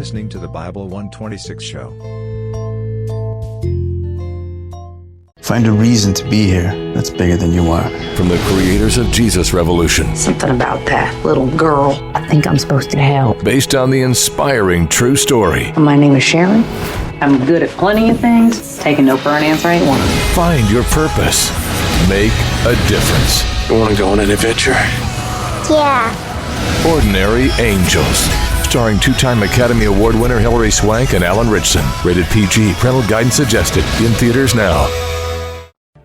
listening to the Bible 126 show. Find a reason to be here that's bigger than you are. From the creators of Jesus Revolution. Something about that little girl. I think I'm supposed to help. Based on the inspiring true story. My name is Sharon. I'm good at plenty of things. Taking no for an answer ain't one of them. Find your purpose. Make a difference. You want to go on an adventure? Yeah. Ordinary Angels. Starring two-time Academy Award winner Hilary Swank and Alan Ritchson. Rated PG. Parental guidance suggested. In theaters now.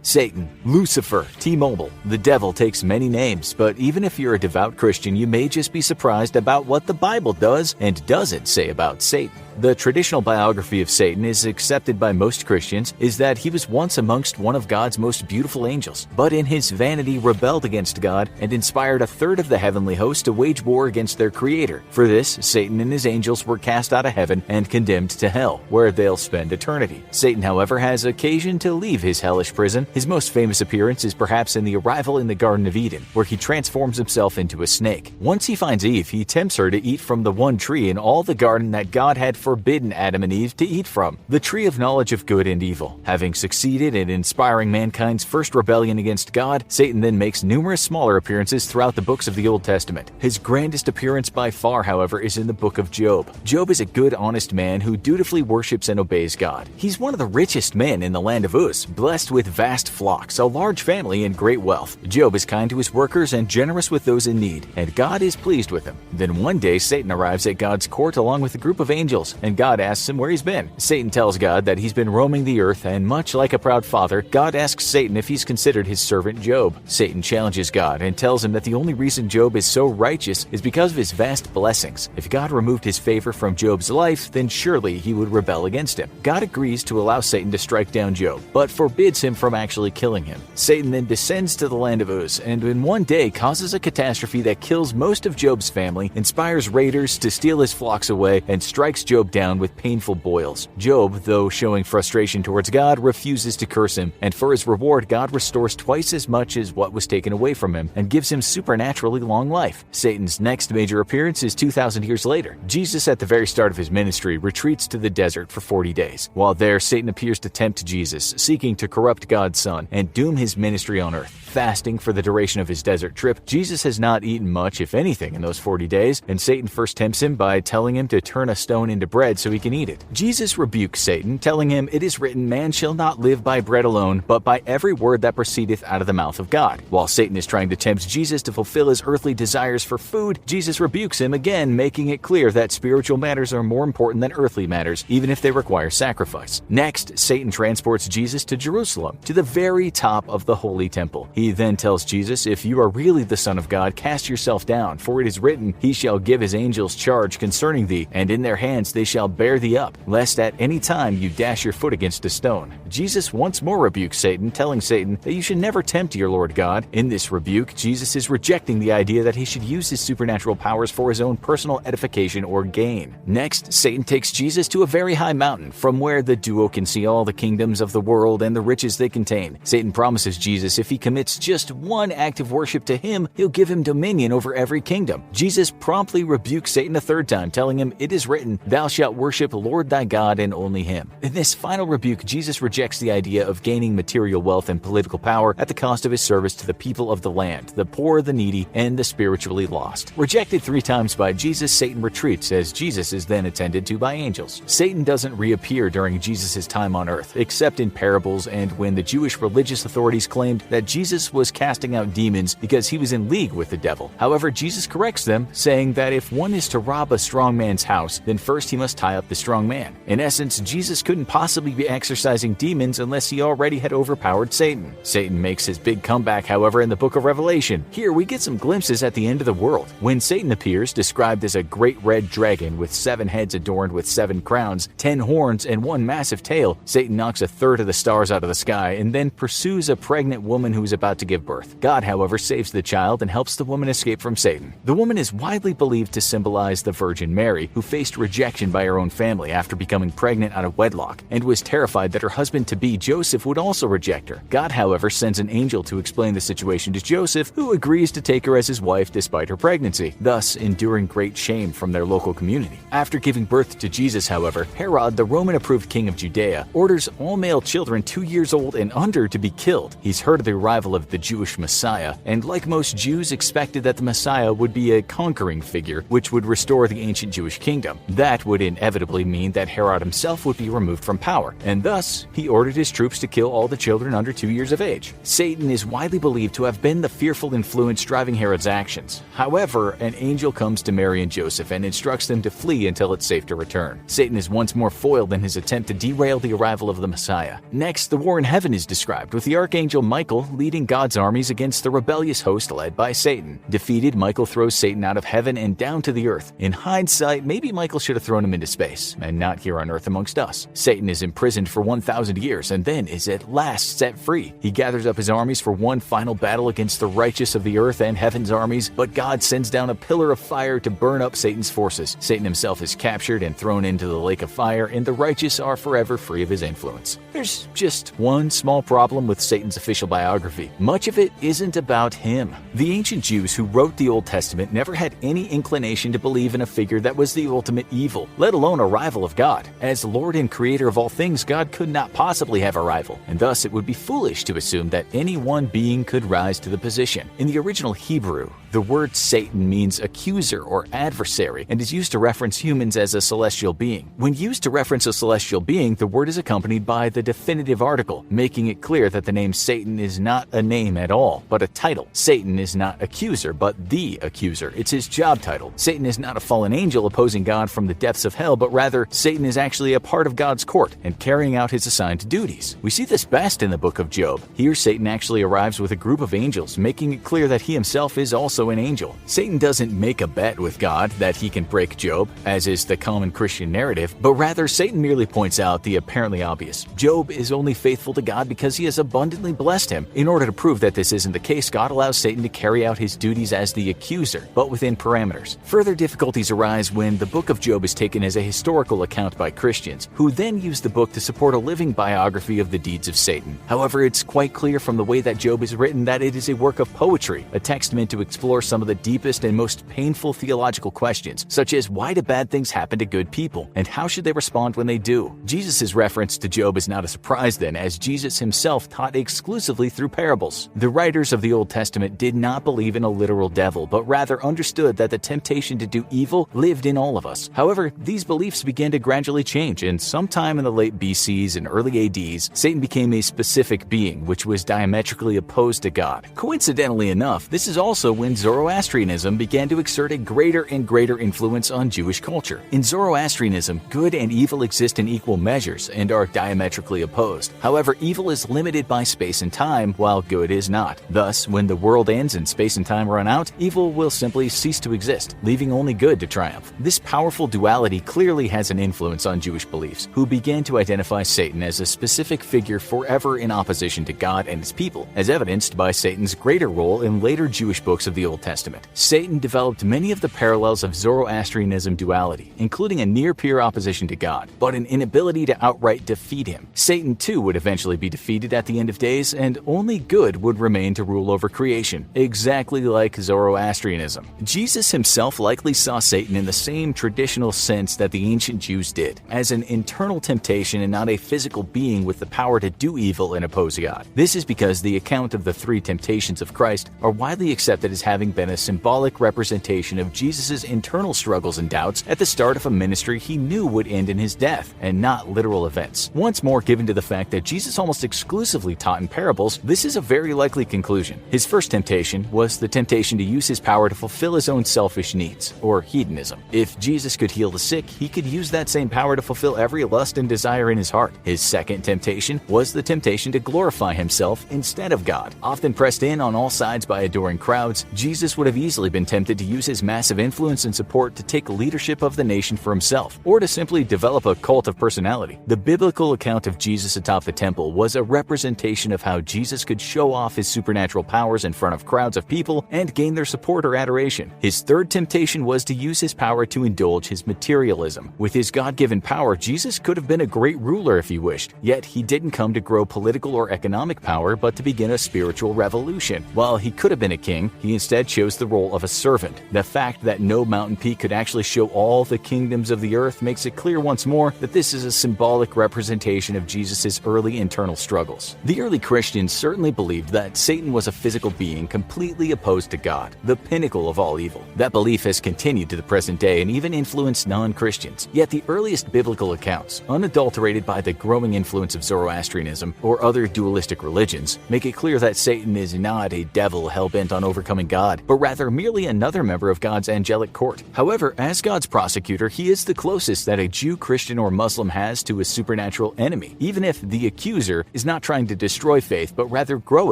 Satan, Lucifer, T-Mobile. The devil takes many names, but even if you're a devout Christian, you may just be surprised about what the Bible does and doesn't say about Satan. The traditional biography of Satan is accepted by most Christians is that he was once amongst one of God's most beautiful angels, but in his vanity rebelled against God and inspired a third of the heavenly host to wage war against their creator. For this, Satan and his angels were cast out of heaven and condemned to hell, where they'll spend eternity. Satan, however, has occasion to leave his hellish prison. His most famous appearance is perhaps in the arrival in the Garden of Eden, where he transforms himself into a snake. Once he finds Eve, he tempts her to eat from the one tree in all the garden that God had forbidden Adam and Eve to eat from, the tree of knowledge of good and evil. Having succeeded in inspiring mankind's first rebellion against God, Satan then makes numerous smaller appearances throughout the books of the Old Testament. His grandest appearance by far, however, is in the book of Job. Job is a good, honest man who dutifully worships and obeys God. He's one of the richest men in the land of Uz, blessed with vast flocks, a large family, and great wealth. Job is kind to his workers and generous with those in need, and God is pleased with him. Then one day, Satan arrives at God's court along with a group of angels, and God asks him where he's been. Satan tells God that he's been roaming the earth, and much like a proud father, God asks Satan if he's considered his servant Job. Satan challenges God and tells him that the only reason Job is so righteous is because of his vast blessings. If God removed his favor from Job's life, then surely he would rebel against him. God agrees to allow Satan to strike down Job, but forbids him from actually killing him. Satan then descends to the land of Uz, and in one day causes a catastrophe that kills most of Job's family, inspires raiders to steal his flocks away, and strikes Job down with painful boils. Job, though showing frustration towards God, refuses to curse him, and for his reward, God restores twice as much as what was taken away from him and gives him supernaturally long life. Satan's next major appearance is 2,000 years later. Jesus, at the very start of his ministry, retreats to the desert for 40 days. While there, Satan appears to tempt Jesus, seeking to corrupt God's Son and doom his ministry on earth. Fasting for the duration of his desert trip, Jesus has not eaten much, if anything, in those 40 days, and Satan first tempts him by telling him to turn a stone into bread so he can eat it. Jesus rebukes Satan, telling him, "It is written, man shall not live by bread alone, but by every word that proceedeth out of the mouth of God." While Satan is trying to tempt Jesus to fulfill his earthly desires for food, Jesus rebukes him again, making it clear that spiritual matters are more important than earthly matters, even if they require sacrifice. Next, Satan transports Jesus to Jerusalem, to the very top of the holy temple. He then tells Jesus, "If you are really the Son of God, cast yourself down, for it is written, He shall give His angels charge concerning thee, and in their hands they shall bear thee up, lest at any time you dash your foot against a stone." Jesus once more rebukes Satan, telling Satan that you should never tempt your Lord God. In this rebuke, Jesus is rejecting the idea that he should use his supernatural powers for his own personal edification or gain. Next, Satan takes Jesus to a very high mountain, from where the duo can see all the kingdoms of the world and the riches they contain. Satan promises Jesus if he commits just one act of worship to him, he'll give him dominion over every kingdom. Jesus promptly rebukes Satan a third time, telling him, "It is written, thou shalt worship Lord thy God and only him." In this final rebuke, Jesus rejects the idea of gaining material wealth and political power at the cost of his service to the people of the land, the poor, the needy, and the spiritually lost. Rejected 3 times by Jesus, Satan retreats as Jesus is then attended to by angels. Satan doesn't reappear during Jesus' time on earth, except in parables and when the Jewish religious authorities claimed that Jesus was casting out demons because he was in league with the devil. However, Jesus corrects them, saying that if one is to rob a strong man's house, then first he must tie up the strong man. In essence, Jesus couldn't possibly be exorcising demons unless he already had overpowered Satan. Satan makes his big comeback, however, in the book of Revelation. Here we get some glimpses at the end of the world. When Satan appears, described as a great red dragon with 7 heads adorned with 7 crowns, 10 horns, and 1 massive tail, Satan knocks a third of the stars out of the sky and then then pursues a pregnant woman who is about to give birth. God, however, saves the child and helps the woman escape from Satan. The woman is widely believed to symbolize the Virgin Mary, who faced rejection by her own family after becoming pregnant out of wedlock and was terrified that her husband-to-be Joseph would also reject her. God, however, sends an angel to explain the situation to Joseph, who agrees to take her as his wife despite her pregnancy, thus enduring great shame from their local community. After giving birth to Jesus, however, Herod, the Roman-approved king of Judea, orders all male children 2 years old and under to be killed. He's heard of the arrival of the Jewish Messiah, and like most Jews, expected that the Messiah would be a conquering figure which would restore the ancient Jewish kingdom. That would inevitably mean that Herod himself would be removed from power, and thus he ordered his troops to kill all the children under 2 years of age. Satan is widely believed to have been the fearful influence driving Herod's actions. However, an angel comes to Mary and Joseph and instructs them to flee until it's safe to return. Satan is once more foiled in his attempt to derail the arrival of the Messiah. Next, the war in heaven is described, with the archangel Michael leading God's armies against the rebellious host led by Satan. Defeated, Michael throws Satan out of heaven and down to the earth. In hindsight, maybe Michael should have thrown him into space, and not here on earth amongst us. Satan is imprisoned for 1,000 years and then is at last set free. He gathers up his armies for one final battle against the righteous of the earth and heaven's armies, but God sends down a pillar of fire to burn up Satan's forces. Satan himself is captured and thrown into the lake of fire, and the righteous are forever free of his influence. There's just one small problem with Satan's official biography. Much of it isn't about him. The ancient Jews who wrote the Old Testament never had any inclination to believe in a figure that was the ultimate evil, let alone a rival of God. As Lord and Creator of all things, God could not possibly have a rival, and thus it would be foolish to assume that any one being could rise to the position. In the original Hebrew, the word Satan means accuser or adversary and is used to reference humans as a celestial being. When used to reference a celestial being, the word is accompanied by the definitive article, making it clear that the name Satan is not a name at all, but a title. Satan is not accuser, but the accuser. It's his job title. Satan is not a fallen angel opposing God from the depths of hell, but rather Satan is actually a part of God's court and carrying out his assigned duties. We see this best in the book of Job. Here, Satan actually arrives with a group of angels, making it clear that he himself is also an angel. Satan doesn't make a bet with God that he can break Job, as is the common Christian narrative, but rather Satan merely points out the apparently obvious. Job is only faithful to God because he has abundantly blessed him. In order to prove that this isn't the case, God allows Satan to carry out his duties as the accuser, but within parameters. Further difficulties arise when the book of Job is taken as a historical account by Christians, who then use the book to support a living biography of the deeds of Satan. However, it's quite clear from the way that Job is written that it is a work of poetry, a text meant to explore some of the deepest and most painful theological questions, such as why do bad things happen to good people, and how should they respond when they do? Jesus' reference to Job is not a surprise then, as Jesus himself taught exclusively through parables. The writers of the Old Testament did not believe in a literal devil, but rather understood that the temptation to do evil lived in all of us. However, these beliefs began to gradually change, and sometime in the late BCs and early ADs, Satan became a specific being which was diametrically opposed to God. Coincidentally enough, this is also when Zoroastrianism began to exert a greater and greater influence on Jewish culture. In Zoroastrianism, good and evil exist in equal measures and are diametrically opposed. However, evil is limited by space and time, while good is not. Thus, when the world ends and space and time run out, evil will simply cease to exist, leaving only good to triumph. This powerful duality clearly has an influence on Jewish beliefs, who began to identify Satan as a specific figure forever in opposition to God and his people, as evidenced by Satan's greater role in later Jewish books of the Old Testament. Satan developed many of the parallels of Zoroastrianism duality, including a near-peer opposition to God, but an inability to outright defeat him. Satan too would eventually be defeated at the end of days, and only good would remain to rule over creation, exactly like Zoroastrianism. Jesus himself likely saw Satan in the same traditional sense that the ancient Jews did, as an internal temptation and not a physical being with the power to do evil and oppose God. This is because the account of the three temptations of Christ are widely accepted as having been a symbolic representation of Jesus' internal struggles and doubts at the start of a ministry he knew would end in his death, and not literal events. Once more, given to the fact that Jesus almost exclusively taught in parables, this is a very likely conclusion. His first temptation was the temptation to use his power to fulfill his own selfish needs, or hedonism. If Jesus could heal the sick, he could use that same power to fulfill every lust and desire in his heart. His second temptation was the temptation to glorify himself instead of God. Often pressed in on all sides by adoring crowds, Jesus would have easily been tempted to use his massive influence and support to take leadership of the nation for himself, or to simply develop a cult of personality. The biblical account of Jesus atop the temple was a representation of how Jesus could show off his supernatural powers in front of crowds of people and gain their support or adoration. His third temptation was to use his power to indulge his materialism. With his God-given power, Jesus could have been a great ruler if he wished, yet he didn't come to grow political or economic power but to begin a spiritual revolution. While he could have been a king, he instead chose the role of a servant. The fact that no mountain peak could actually show all the kingdoms of the earth makes it clear once more that this is a symbolic representation of Jesus' early internal struggles. The early Christians certainly believed that Satan was a physical being completely opposed to God, the pinnacle of all evil. That belief has continued to the present day and even influenced non-Christians. Yet the earliest biblical accounts, unadulterated by the growing influence of Zoroastrianism or other dualistic religions, make it clear that Satan is not a devil hell-bent on overcoming God, but rather merely another member of God's angelic court. However, as God's prosecutor, he is the closest that a Jew, Christian, or Muslim has to a supernatural enemy, even if the accuser is not trying to destroy faith but rather grow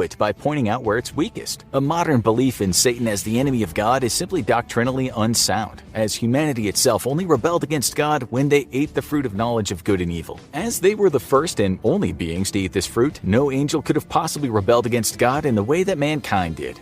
it by pointing out where it's weakest. A modern belief in Satan as the enemy of God is simply doctrinally unsound, as humanity itself only rebelled against God when they ate the fruit of knowledge of good and evil. As they were the first and only beings to eat this fruit, no angel could have possibly rebelled against God in the way that mankind did.